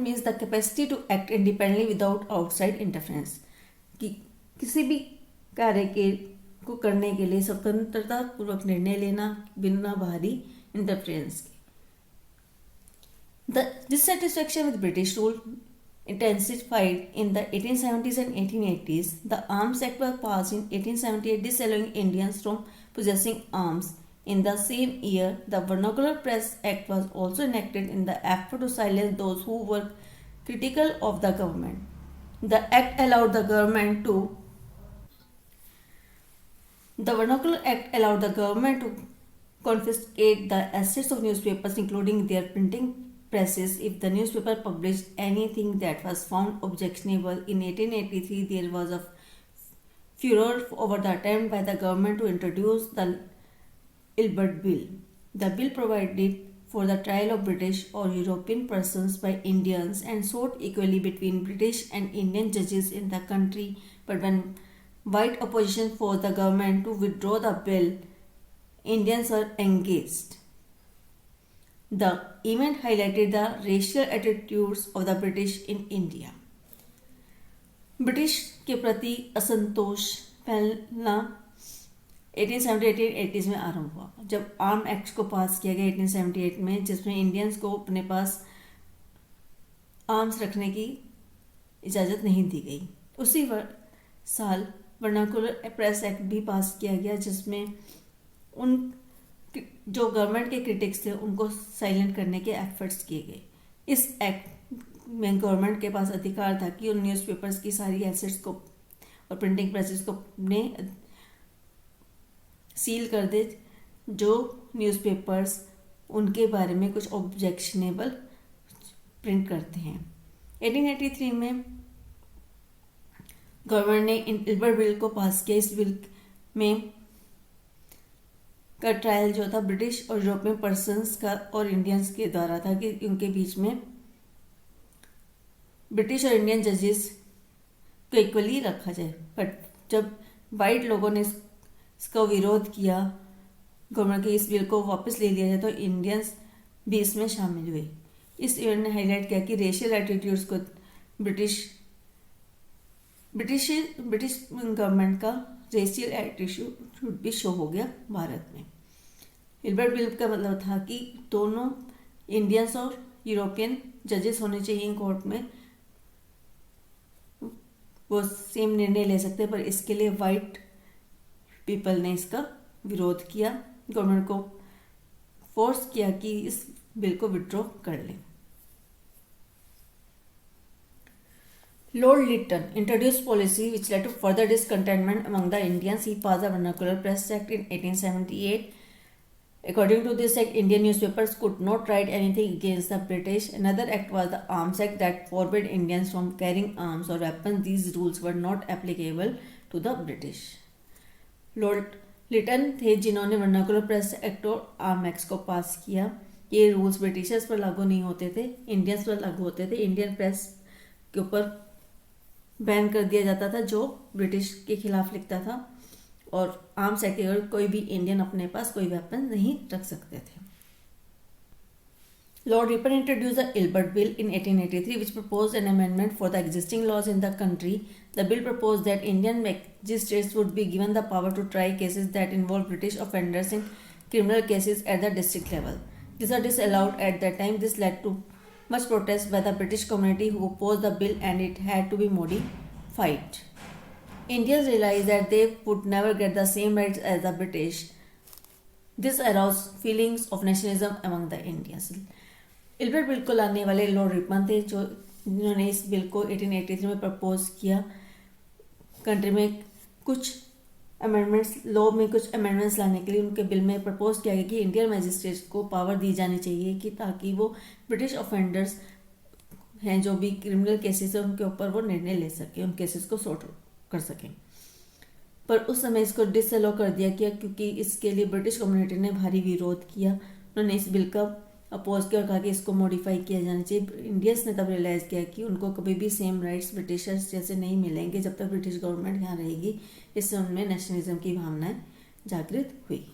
Means the capacity to act independently without outside interference, कि किसी भी कार्य के को करने के लिए स्वतंत्रता पूर्वक निर्णय लेना बिना बाहरी इंटरफेरेंस के। The dissatisfaction with British rule intensified in the 1870s and 1880s. The Arms Act was passed in 1878, disallowing Indians from possessing arms. In the same year, the Vernacular Press Act was also enacted in the effort to silence those who were critical of the government. The act allowed the government to The Vernacular Act allowed the government to confiscate the assets of newspapers, including their printing presses, if the newspaper published anything that was found objectionable. In 1883, there was a furor over the attempt by the government to introduce the Ilbert Bill. The bill provided for the trial of British or European persons by Indians and sought equality between British and Indian judges in the country. But when white opposition forced the government to withdraw the bill, Indians were engaged. The event highlighted the racial attitudes of the British in India. British के प्रति असंतोष फैलना 1870-1880 में आरंभ हुआ, जब arm act को पास किया गया 1878 में, जिसमें इंडियंस को अपने पास आर्म्स रखने की इजाज़त नहीं दी गई। उसी साल वर्नाकुलर प्रेस एक्ट भी पास किया गया, जिसमें उन जो गवर्नमेंट के क्रिटिक्स थे उनको साइलेंट करने के एफर्ट्स किए गए। इस एक्ट में गवर्नमेंट के पास अधिकार था कि उन न्यूज़पेपर्स की सारी एसेट्स को और प्रिंटिंग प्रेसेस को अपने सील कर दे जो न्यूज़पेपर्स उनके बारे में कुछ ऑब्जेक्शनेबल प्रिंट करते हैं। 1883 में गवर्नमेंट ने इल्बर्ट बिल को पास किया। इस बिल में का ट्रायल जो था ब्रिटिश और यूरोपियन पर्सन्स का और इंडियंस के द्वारा था कि उनके बीच में ब्रिटिश और इंडियन जजेस को इक्वली रखा जाए। बट जब वाइट लोगों ने इसका विरोध किया, गवर्नमेंट के इस बिल को वापस ले लिया जाए, तो इंडियंस भी इसमें शामिल हुए। इस इवेंट ने हाईलाइट किया कि रेशियल एटीट्यूड्स को ब्रिटिश गवर्नमेंट का रेशियल एटीट्यूड भी शो हो गया भारत में। इल्बर्ट बिल का मतलब था कि दोनों इंडियंस और यूरोपियन जजेस होने चाहिए कोर्ट में, वो सेम निर्णय ले सकते, पर इसके लिए वाइट पीपल ने इसका विरोध किया, गवर्नमेंट को फोर्स किया कि इस बिल को विड्रॉ कर ले। Lord Lytton introduced policy which led to further discontentment among the Indians. He passed the Vernacular Press Act in 1878. According to this act, Indian newspapers could not write anything against the British. Another act was the Arms Act that forbade Indians from carrying arms or weapons. These rules were not applicable to the British. Lord Lytton थे जिन्होंने vernacular press act और arm act को पास किया। ये rules Britishers पर लागू नहीं होते थे, इंडियंस पर लागू होते थे। इंडियन प्रेस के ऊपर बैन कर दिया जाता था जो ब्रिटिश के खिलाफ लिखता था, और आर्म्स एक्ट के कोई भी इंडियन अपने पास कोई वेपन नहीं रख सकते थे। Lord Ripon introduced the Ilbert Bill in 1883, which proposed an amendment for the existing laws in the country. The bill proposed that Indian magistrates would be given the power to try cases that involve British offenders in criminal cases at the district level. These are disallowed at that time. This led to much protest by the British community who opposed the bill, and it had to be modified. Indians realized that they would never get the same rights as the British. This aroused feelings of nationalism among the Indians. Ilbert bill को लाने वाले Lord Ripon थे, जिन्होंने इस bill को 1883 में propose किया। Country में कुछ अमेंडमेंट्स, लॉ में कुछ अमेंडमेंट्स लाने के लिए उनके बिल में प्रपोज किया गया कि इंडियन मैजिस्ट्रेट्स को पावर दी जानी चाहिए कि ताकि वो ब्रिटिश ऑफेंडर्स हैं जो भी क्रिमिनल केसेस हैं उनके ऊपर वो निर्णय ले सके, उन केसेस को सॉर्ट कर सकें। पर उस समय इसको डिसअलाउ कर दिया गया क्योंकि इसके लिए ब्रिटिश कम्युनिटी ने भारी विरोध किया। उन्होंने इस बिल का अपोज किया और कहा कि इसको मॉडिफाई किया जाना चाहिए। इंडियंस ने तब रियलाइज़ किया कि उनको कभी भी सेम राइट्स ब्रिटिशर्स जैसे नहीं मिलेंगे जब तक ब्रिटिश गवर्नमेंट यहाँ रहेगी। इससे उनमें नेशनलिज्म की भावनाएं जागृत हुई।